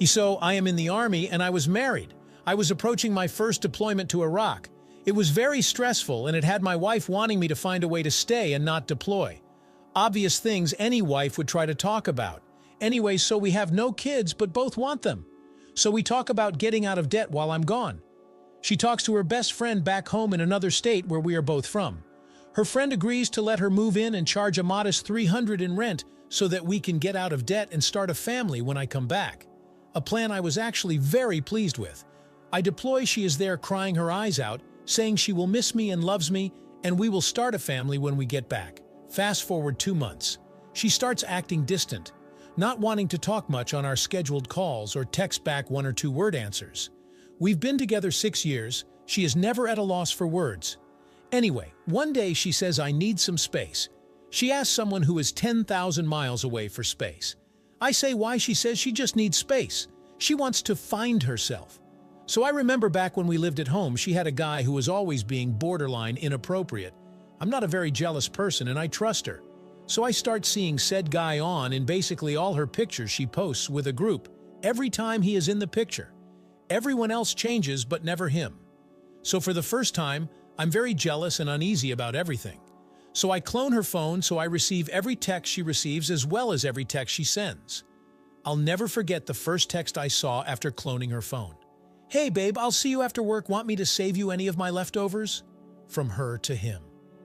So I am in the army and I was married. I was approaching my first deployment to Iraq. It was very stressful and it had my wife wanting me to find a way to stay and not deploy. Obvious things any wife would try to talk about. Anyway, so we have no kids but both want them. So we talk about getting out of debt while I'm gone. She talks to her best friend back home in another state where we are both from. Her friend agrees to let her move in and charge a modest $300 in rent so that we can get out of debt and start a family when I come back. A plan I was actually very pleased with. I deploy, she is there crying her eyes out, saying she will miss me and loves me, and we will start a family when we get back. Fast forward 2 months. She starts acting distant, not wanting to talk much on our scheduled calls or text back 1 or 2 word answers. We've been together 6 years. She is never at a loss for words. Anyway, one day she says I need some space. She asks someone who is 10,000 miles away for space. I say why. She says she just needs space. She wants to find herself. So I remember back when we lived at home, she had a guy who was always being borderline inappropriate. I'm not a very jealous person and I trust her. So I start seeing said guy on in basically all her pictures she posts with a group, every time he is in the picture. Everyone else changes but never him. So for the first time, I'm very jealous and uneasy about everything. So I clone her phone so I receive every text she receives as well as every text she sends. I'll never forget the first text I saw after cloning her phone. "Hey babe, I'll see you after work. Want me to save you any of my leftovers?" From her to him.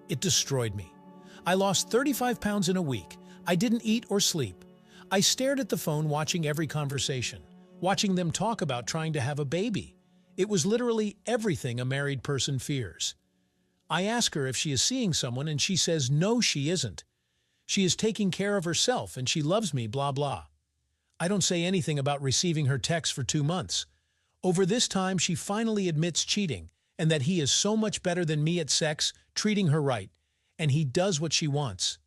It destroyed me. I lost 35 pounds in a week. I didn't eat or sleep. I stared at the phone watching every conversation, watching them talk about trying to have a baby. It was literally everything a married person fears. I ask her if she is seeing someone and she says no, she isn't. She is taking care of herself and she loves me, blah blah. I don't say anything about receiving her texts for 2 months. Over this time, she finally admits cheating and that he is so much better than me at sex, treating her right, and he does what she wants.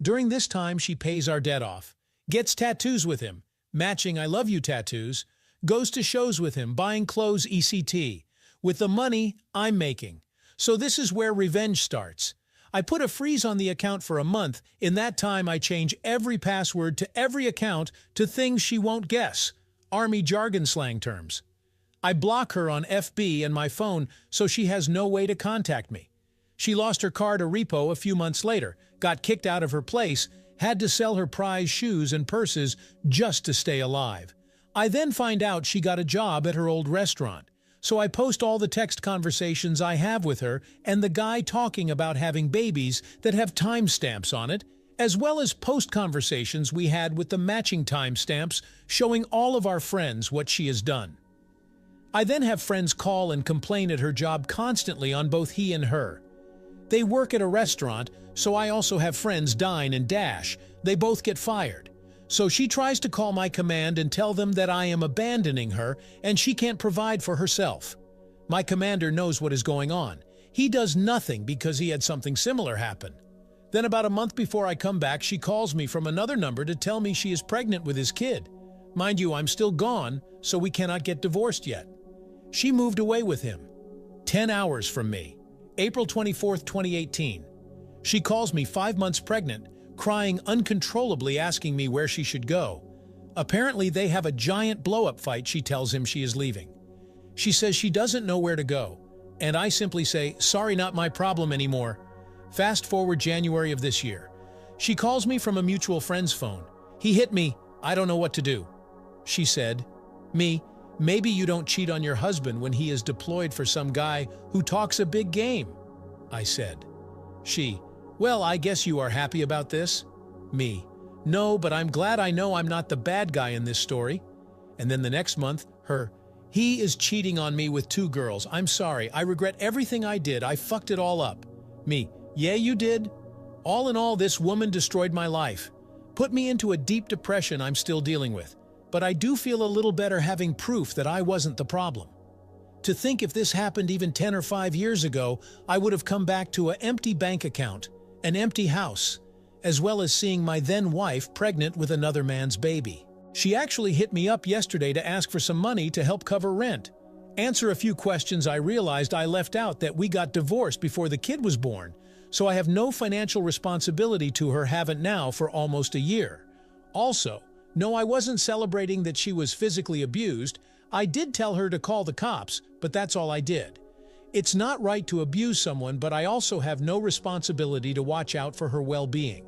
During this time, she pays our debt off, gets tattoos with him, matching I love you tattoos, goes to shows with him, buying clothes etc. with the money I'm making. So this is where revenge starts. I put a freeze on the account for a month. In that time, I change every password to every account to things she won't guess. Army jargon slang terms. I block her on FB and my phone so she has no way to contact me. She lost her car to repo a few months later, got kicked out of her place, had to sell her prized shoes and purses just to stay alive. I then find out she got a job at her old restaurant. So I post all the text conversations I have with her and the guy talking about having babies that have timestamps on it, as well as post conversations we had with the matching timestamps showing all of our friends what she has done. I then have friends call and complain at her job constantly on both he and her. They work at a restaurant, so I also have friends dine and dash. They both get fired. So she tries to call my command and tell them that I am abandoning her and she can't provide for herself. My commander knows what is going on. He does nothing because he had something similar happen. Then about a month before I come back, she calls me from another number to tell me she is pregnant with his kid. Mind you, I'm still gone, so we cannot get divorced yet. She moved away with him. 10 hours from me. April 24th, 2018. She calls me 5 months pregnant, crying uncontrollably, asking me where she should go. Apparently they have a giant blow-up fight. She tells him she is leaving. She says she doesn't know where to go, and I simply say, sorry, not my problem anymore. Fast forward January of this year. She calls me from a mutual friend's phone. He hit me, I don't know what to do. She said, me, maybe you don't cheat on your husband when he is deployed for some guy who talks a big game. I said. She, well, I guess you are happy about this? Me, no, but I'm glad I know I'm not the bad guy in this story. And then the next month, her, he is cheating on me with 2 girls. I'm sorry, I regret everything I did. I fucked it all up. Me, yeah, you did. All in all, this woman destroyed my life. Put me into a deep depression I'm still dealing with. But I do feel a little better having proof that I wasn't the problem. To think if this happened even 10 or 5 years ago, I would have come back to an empty bank account, an empty house, as well as seeing my then wife pregnant with another man's baby. She actually hit me up yesterday to ask for some money to help cover rent. Answer a few questions. I realized I left out that we got divorced before the kid was born, so I have no financial responsibility to her, haven't now for almost a year. Also, No, I wasn't celebrating that she was physically abused. I did tell her to call the cops, but that's all I did. It's not right to abuse someone, but I also have no responsibility to watch out for her well-being.